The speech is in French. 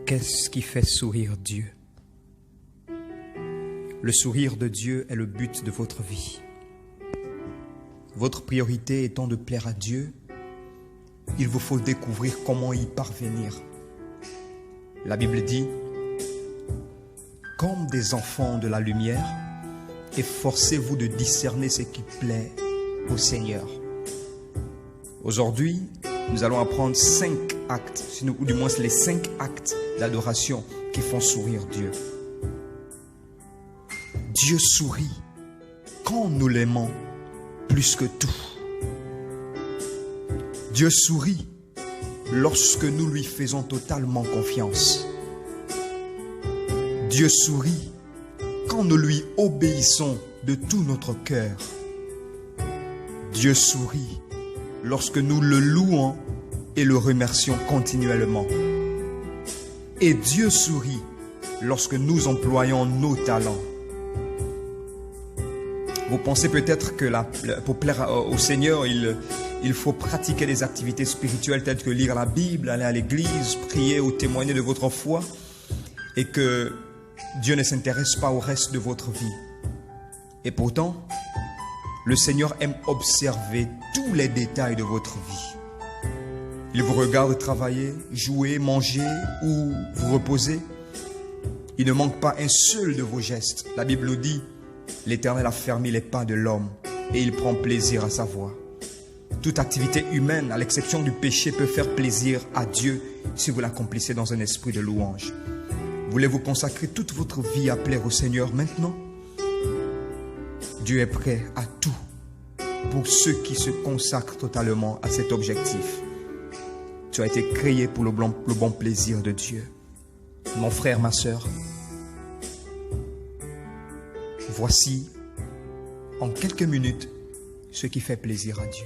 Qu'est-ce qui fait sourire Dieu? Le sourire de Dieu est le but de votre vie. Votre priorité étant de plaire à Dieu, il vous faut découvrir comment y parvenir. La Bible dit, comme des enfants de la lumière, efforcez-vous de discerner ce qui plaît au Seigneur. Aujourd'hui, nous allons apprendre 5 actes, ou du moins les 5 actes d'adoration qui font sourire Dieu. Dieu sourit quand nous l'aimons plus que tout. Dieu sourit lorsque nous lui faisons totalement confiance. Dieu sourit quand nous lui obéissons de tout notre cœur. Dieu sourit lorsque nous le louons et le remercions continuellement. Et Dieu sourit lorsque nous employons nos talents. Vous pensez peut-être que pour plaire au Seigneur, il faut pratiquer des activités spirituelles telles que lire la Bible, aller à l'église, prier ou témoigner de votre foi, et que Dieu ne s'intéresse pas au reste de votre vie. Et pourtant, le Seigneur aime observer tous les détails de votre vie. Il vous regarde travailler, jouer, manger ou vous reposer. Il ne manque pas un seul de vos gestes. La Bible nous dit, l'Éternel a fermé les pas de l'homme et il prend plaisir à sa voix. Toute activité humaine, à l'exception du péché, peut faire plaisir à Dieu si vous l'accomplissez dans un esprit de louange. Voulez-vous consacrer toute votre vie à plaire au Seigneur maintenant? Dieu est prêt à tout pour ceux qui se consacrent totalement à cet objectif. Tu as été créé pour le bon plaisir de Dieu. Mon frère, ma sœur, voici en quelques minutes ce qui fait plaisir à Dieu.